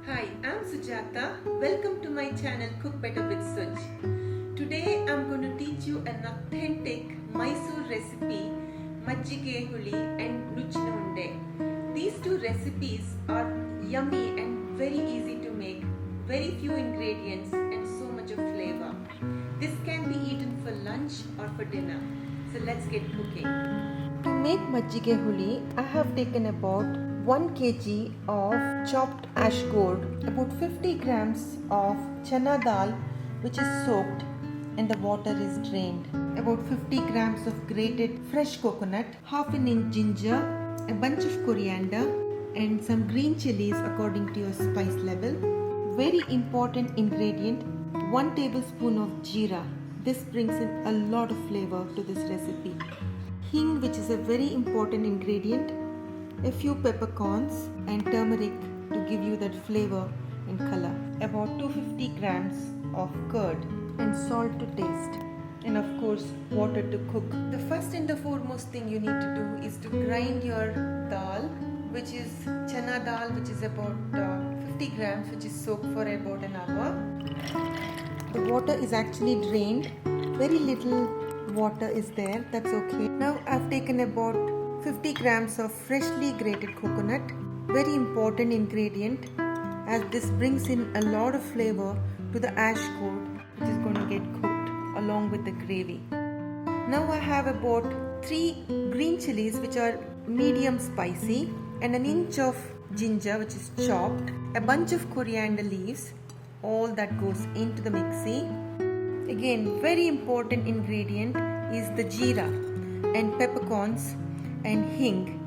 Hi, I'm Sujatha. Welcome to my channel Cook Better with Suj. Today I'm going to teach you an authentic Mysore recipe, Majjige Huli and NuchinaUnde. These two recipes are yummy and very easy to make, very few ingredients and so much of flavor. This can be eaten for lunch or for dinner. So let's get cooking. To make Majjige Huli, I have taken about 1 kg of chopped ash gourd, about 50 grams of chana dal which is soaked and the water is drained, about 50 grams of grated fresh coconut, half an inch ginger, a bunch of coriander and some green chilies according to your spice level. Very important ingredient, 1 tablespoon of jeera. This brings in a lot of flavor to this recipe. Hing, which is a very important ingredient, a few peppercorns and turmeric to give you that flavor and color, about 250 grams of curd and salt to taste, and of course water to cook. The first and the foremost thing you need to do is to grind your dal, which is chana dal, which is about 50 grams, which is soaked for about an hour. The water is actually drained, very little water is there, that's okay. Now I've taken about 50 grams of freshly grated coconut, very important ingredient as this brings in a lot of flavor to the ash gourd which is going to get cooked along with the gravy. Now I have about 3 green chilies which are medium spicy and an inch of ginger which is chopped, a bunch of coriander leaves, all that goes into the mixie. Again, very important ingredient is the jeera and peppercorns and hing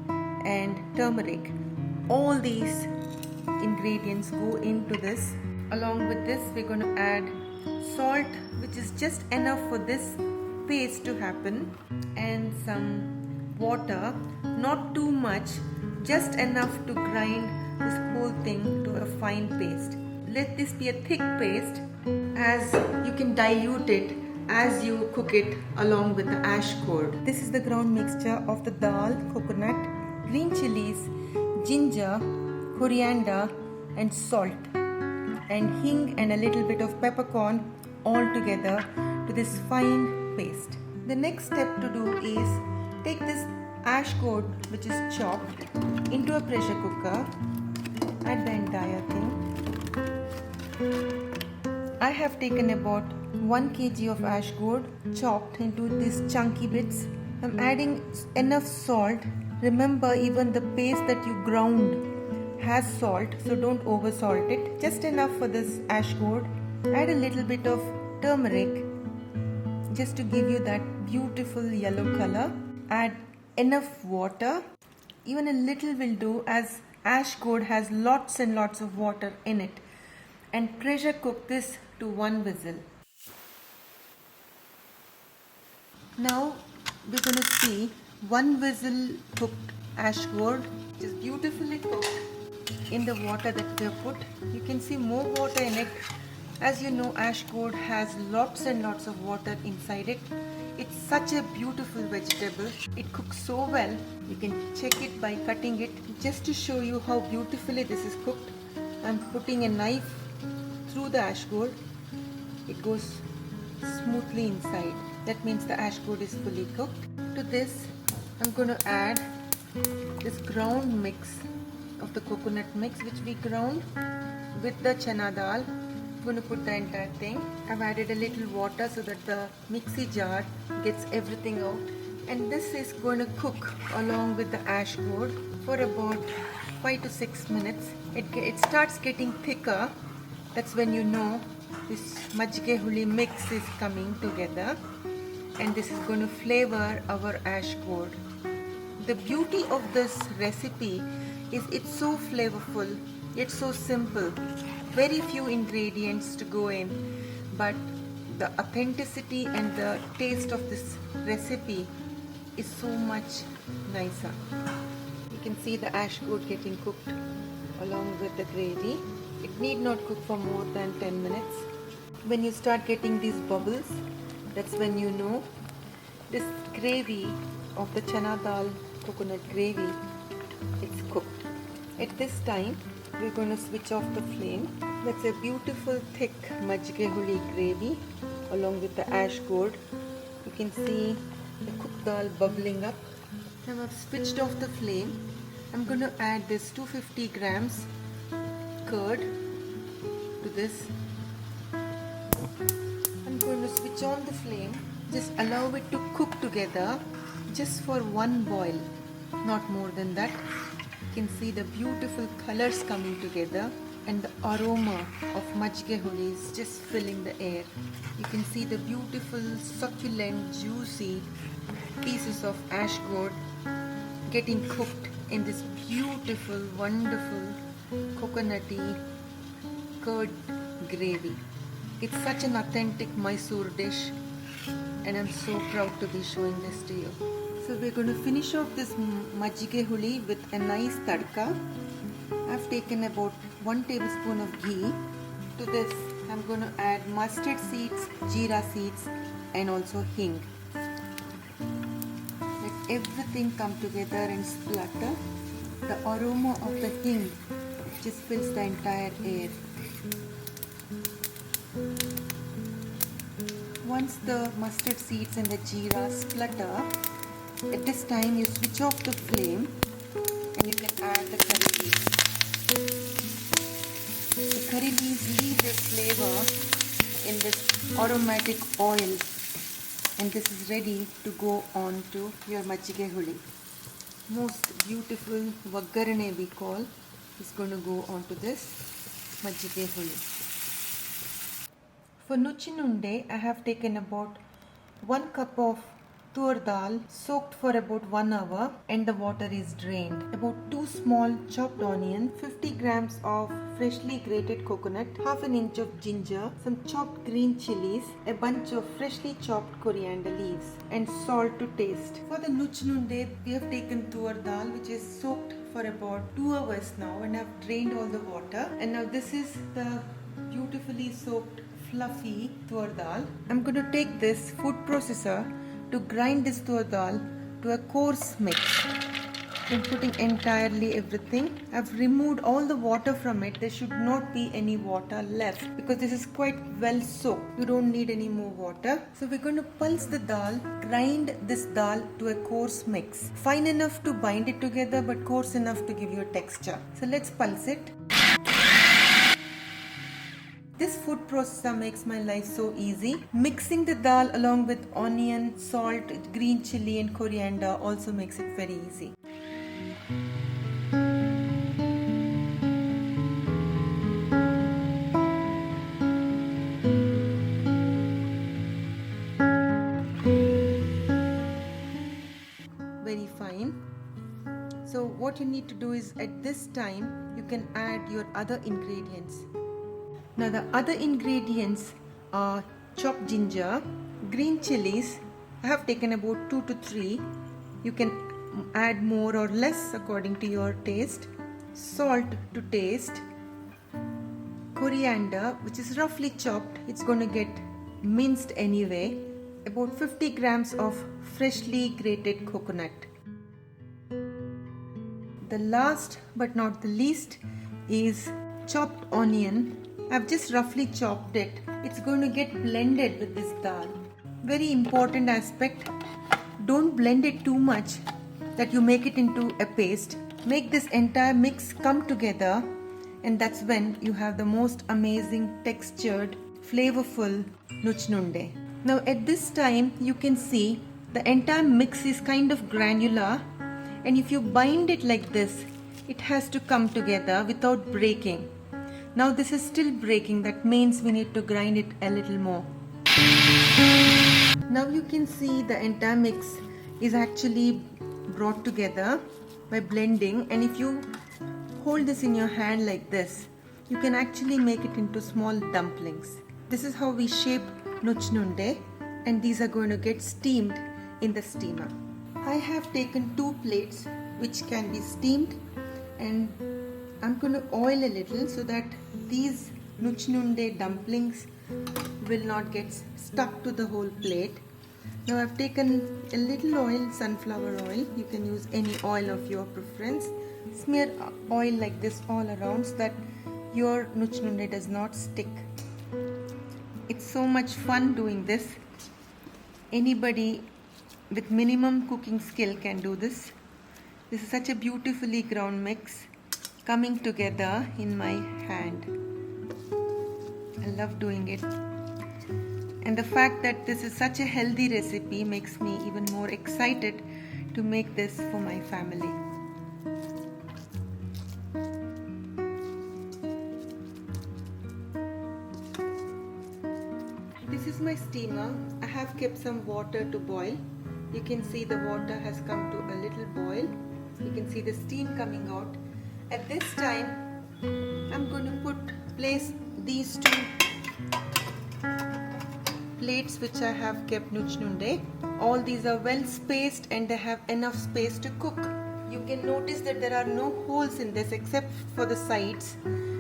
and turmeric. All these ingredients go into this. Along with this, we're going to add salt, which is just enough for this paste to happen, and some water, not too much, just enough to grind this whole thing to a fine paste. Let this be a thick paste, as you can dilute it as you cook it along with the ash gourd. This is the ground mixture of the dal, coconut, green chilies, ginger, coriander and salt, and hing and a little bit of peppercorn all together to this fine paste. The next step to do is take this ash gourd which is chopped into a pressure cooker, add the entire thing. I have taken about 1 kg of ash gourd chopped into these chunky bits. I'm adding enough salt. Remember, even the paste that you ground has salt, so don't over salt it. Just enough for this ash gourd. Add a little bit of turmeric just to give you that beautiful yellow color. Add enough water. Even a little will do, as ash gourd has lots and lots of water in it. And pressure cook this to 1 whistle. Now we're going to see 1 whistle cooked ash gourd, which is beautifully cooked in the water that we have put. You can see more water in it. As you know, ash gourd has lots and lots of water inside it. It's such a beautiful vegetable. It cooks so well. You can check it by cutting it. Just to show you how beautifully this is cooked, I'm putting a knife through the ash gourd. It goes smoothly inside. That means the ash gourd is fully cooked. To this, I'm going to add this ground mix of the coconut mix which we ground with the chana dal. I'm going to put the entire thing. I've added a little water so that the mixie jar gets everything out. And this is going to cook along with the ash gourd for about 5 to 6 minutes. It starts getting thicker. That's when you know this Majjige Huli mix is coming together, and this is going to flavor our ash gourd. The beauty of this recipe is it's so flavorful, it's so simple, very few ingredients to go in, but the authenticity and the taste of this recipe is so much nicer. You can see the ash gourd getting cooked along with the gravy. It need not cook for more than 10 minutes. When you start getting these bubbles, that's when you know this gravy of the chana dal coconut gravy, it's cooked. At this time, we're going to switch off the flame. That's a beautiful thick Majjige Huli gravy along with the ash gourd. You can see the cooked dal bubbling up. Now I've switched off the flame. I'm going to add this 250 grams curd to this. I'm going to switch on the flame. Just allow it to cook together just for one boil, not more than that. You can see the beautiful colors coming together and the aroma of Majjige Huli is just filling the air. You can see the beautiful, succulent, juicy pieces of ash gourd getting cooked in this beautiful, wonderful, coconutty curd gravy. It's such an authentic Mysore dish and I'm so proud to be showing this to you. So we're going to finish off this Majjige Huli with a nice tadka. I've taken about 1 tablespoon of ghee. To this I'm going to add mustard seeds, jeera seeds and also hing. Let everything come together and splutter. The aroma of the hing just fills the entire air. Once the mustard seeds and the jeera splutter, at this time you switch off the flame and you can add the curry leaves. The curry leaves leave their flavor in this aromatic oil and this is ready to go on to your Majjige Huli. Most beautiful vaggarane we call is going to go on to this Majjige Huli. For NuchinaUnde, I have taken about 1 cup of tur dal soaked for about 1 hour and the water is drained. About 2 small chopped onion, 50 grams of freshly grated coconut, half an inch of ginger, some chopped green chilies, a bunch of freshly chopped coriander leaves and salt to taste. For the NuchinaUnde, we have taken tur dal which is soaked for about 2 hours now and I've drained all the water, and now this is the beautifully soaked fluffy tur dal. I'm going to take this food processor to grind this tur dal to a coarse mix. I'm putting entirely everything. I've removed all the water from it. There should not be any water left because this is quite well soaked. You don't need any more water. So we're going to pulse the dal, grind this dal to a coarse mix. Fine enough to bind it together but coarse enough to give you a texture. So let's pulse it. This food processor makes my life so easy. Mixing the dal along with onion, salt, green chili and coriander also makes it very easy. Very fine. So what you need to do is at this time you can add your other ingredients. Now the other ingredients are chopped ginger, green chilies. I have taken about 2 to 3. You can add more or less according to your taste. Salt to taste. Coriander, which is roughly chopped. It's going to get minced anyway. About 50 grams of freshly grated coconut. The last but not the least is chopped onion. I've just roughly chopped it. It's going to get blended with this dal. Very important aspect. Don't blend it too much that you make it into a paste. Make this entire mix come together and that's when you have the most amazing textured, flavorful NuchinaUnde. Now at this time you can see the entire mix is kind of granular, and if you bind it like this, it has to come together without breaking. Now this is still breaking, that means we need to grind it a little more. Now you can see the entire mix is actually brought together by blending, and if you hold this in your hand like this, you can actually make it into small dumplings. This is how we shape NuchinaUnde, and these are going to get steamed in the steamer. I have taken 2 plates which can be steamed, and I'm going to oil a little so that these NuchinaUnde dumplings will not get stuck to the whole plate. Now I've taken a little oil, sunflower oil. You can use any oil of your preference. Smear oil like this all around so that your Nuchina does not stick. It's so much fun doing this. Anybody with minimum cooking skill can do this. This is such a beautifully ground mix coming together in my hand. I love doing it. And the fact that this is such a healthy recipe makes me even more excited to make this for my family. This is my steamer. I have kept some water to boil. You can see the water has come to a little boil. You can see the steam coming out. At this time, I'm going to place these two plates which I have kept Nuchina. All these are well spaced and they have enough space to cook. You can notice that there are no holes in this except for the sides,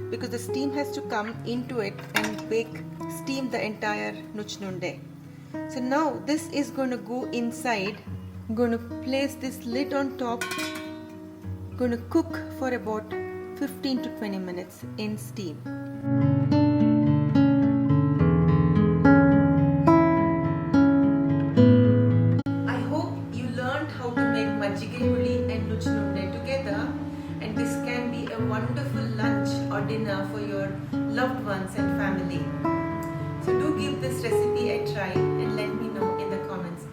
because the steam has to come into it and steam the entire Nuchina. So now this is going to go inside. I'm going to place this lid on top. I'm going to cook for about 15 to 20 minutes in steam. I hope you learned how to make Majjige Huli and Nuchina together, and this can be a wonderful lunch or dinner for your loved ones and family. So do give this recipe a try and let me know in the comments.